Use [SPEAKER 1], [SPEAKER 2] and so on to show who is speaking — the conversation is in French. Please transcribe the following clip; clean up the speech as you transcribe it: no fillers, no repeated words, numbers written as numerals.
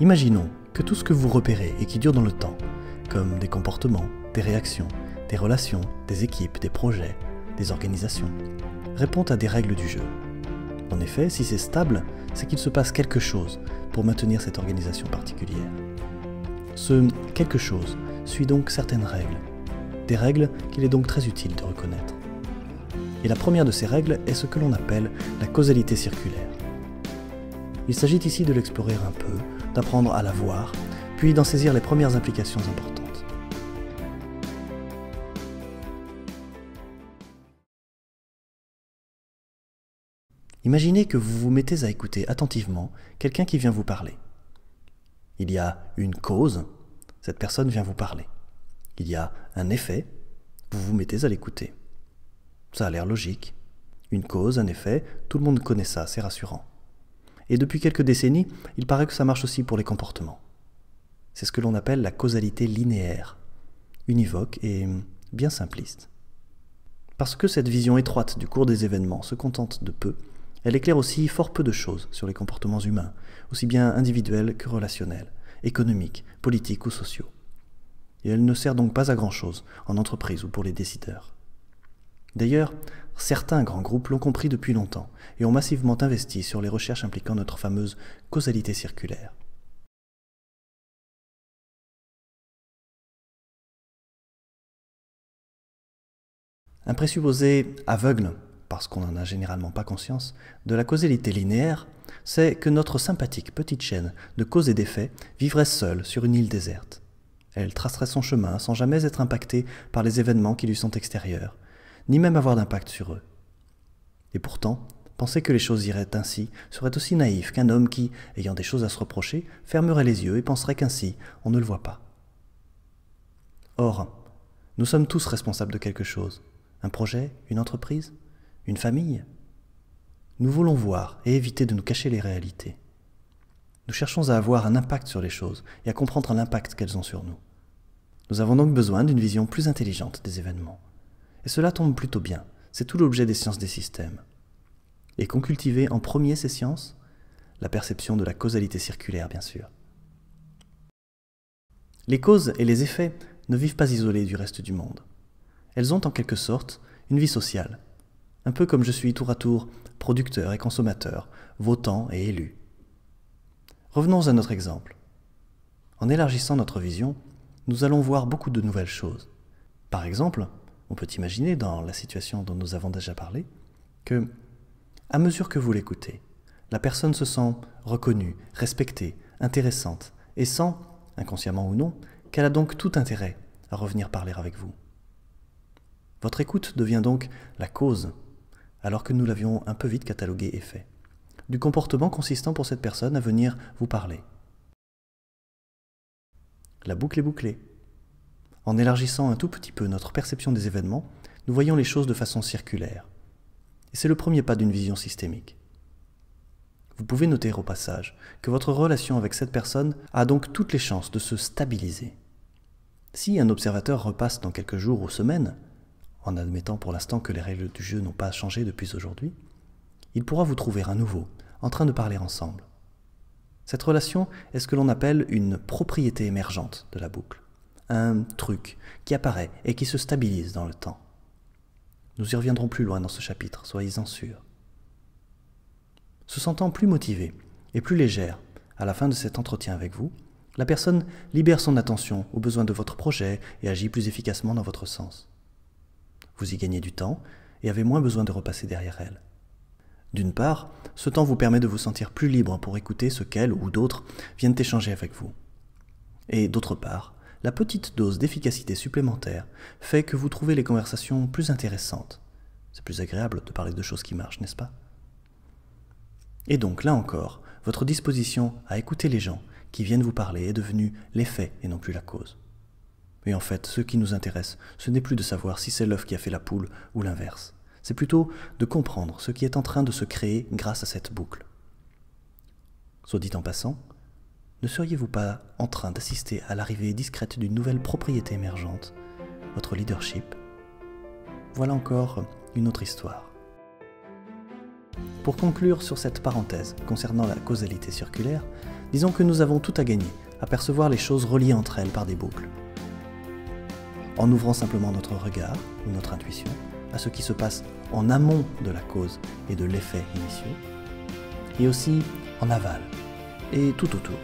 [SPEAKER 1] Imaginons que tout ce que vous repérez et qui dure dans le temps, comme des comportements, des réactions, des relations, des équipes, des projets, des organisations, répond à des règles du jeu. En effet, si c'est stable, c'est qu'il se passe quelque chose pour maintenir cette organisation particulière. Ce quelque chose suit donc certaines règles, des règles qu'il est donc très utile de reconnaître. Et la première de ces règles est ce que l'on appelle la causalité circulaire. Il s'agit ici de l'explorer un peu, d'apprendre à la voir, puis d'en saisir les premières implications importantes. Imaginez que vous vous mettez à écouter attentivement quelqu'un qui vient vous parler. Il y a une cause, cette personne vient vous parler. Il y a un effet, vous vous mettez à l'écouter. Ça a l'air logique. Une cause, un effet, tout le monde connaît ça, c'est rassurant. Et depuis quelques décennies, il paraît que ça marche aussi pour les comportements. C'est ce que l'on appelle la causalité linéaire, univoque et bien simpliste. Parce que cette vision étroite du cours des événements se contente de peu, elle éclaire aussi fort peu de choses sur les comportements humains, aussi bien individuels que relationnels, économiques, politiques ou sociaux. Et elle ne sert donc pas à grand-chose en entreprise ou pour les décideurs. D'ailleurs, certains grands groupes l'ont compris depuis longtemps et ont massivement investi sur les recherches impliquant notre fameuse causalité circulaire. Un présupposé aveugle, parce qu'on n'en a généralement pas conscience, de la causalité linéaire, c'est que notre sympathique petite chaîne de cause et d'effet vivrait seule sur une île déserte. Elle tracerait son chemin sans jamais être impactée par les événements qui lui sont extérieurs, ni même avoir d'impact sur eux. Et pourtant, penser que les choses iraient ainsi serait aussi naïf qu'un homme qui, ayant des choses à se reprocher, fermerait les yeux et penserait qu'ainsi on ne le voit pas. Or, nous sommes tous responsables de quelque chose. Un projet, une entreprise, une famille. Nous voulons voir et éviter de nous cacher les réalités. Nous cherchons à avoir un impact sur les choses et à comprendre l'impact qu'elles ont sur nous. Nous avons donc besoin d'une vision plus intelligente des événements. Et cela tombe plutôt bien, c'est tout l'objet des sciences des systèmes. Et qu'ont cultivé en premier ces sciences? La perception de la causalité circulaire, bien sûr. Les causes et les effets ne vivent pas isolés du reste du monde. Elles ont en quelque sorte une vie sociale, un peu comme je suis tour à tour producteur et consommateur, votant et élu. Revenons à notre exemple. En élargissant notre vision, nous allons voir beaucoup de nouvelles choses. Par exemple, on peut imaginer, dans la situation dont nous avons déjà parlé, que, à mesure que vous l'écoutez, la personne se sent reconnue, respectée, intéressante, et sent, inconsciemment ou non, qu'elle a donc tout intérêt à revenir parler avec vous. Votre écoute devient donc la cause, alors que nous l'avions un peu vite catalogué et fait, du comportement consistant pour cette personne à venir vous parler. La boucle est bouclée. En élargissant un tout petit peu notre perception des événements, nous voyons les choses de façon circulaire. Et c'est le premier pas d'une vision systémique. Vous pouvez noter au passage que votre relation avec cette personne a donc toutes les chances de se stabiliser. Si un observateur repasse dans quelques jours ou semaines, en admettant pour l'instant que les règles du jeu n'ont pas changé depuis aujourd'hui, il pourra vous trouver à nouveau en train de parler ensemble. Cette relation est ce que l'on appelle une propriété émergente de la boucle. Un truc qui apparaît et qui se stabilise dans le temps. Nous y reviendrons plus loin dans ce chapitre, soyez-en sûrs. Se sentant plus motivée et plus légère à la fin de cet entretien avec vous, la personne libère son attention aux besoins de votre projet et agit plus efficacement dans votre sens. Vous y gagnez du temps et avez moins besoin de repasser derrière elle. D'une part, ce temps vous permet de vous sentir plus libre pour écouter ce qu'elle ou d'autres viennent échanger avec vous. Et d'autre part, la petite dose d'efficacité supplémentaire fait que vous trouvez les conversations plus intéressantes. C'est plus agréable de parler de choses qui marchent, n'est-ce pas? Et donc, là encore, votre disposition à écouter les gens qui viennent vous parler est devenue l'effet et non plus la cause. Et en fait, ce qui nous intéresse, ce n'est plus de savoir si c'est l'œuf qui a fait la poule ou l'inverse. C'est plutôt de comprendre ce qui est en train de se créer grâce à cette boucle. Soit dit en passant, ne seriez-vous pas en train d'assister à l'arrivée discrète d'une nouvelle propriété émergente, votre leadership? Voilà encore une autre histoire. Pour conclure sur cette parenthèse concernant la causalité circulaire, disons que nous avons tout à gagner à percevoir les choses reliées entre elles par des boucles. En ouvrant simplement notre regard ou notre intuition à ce qui se passe en amont de la cause et de l'effet initiaux, et aussi en aval et tout autour.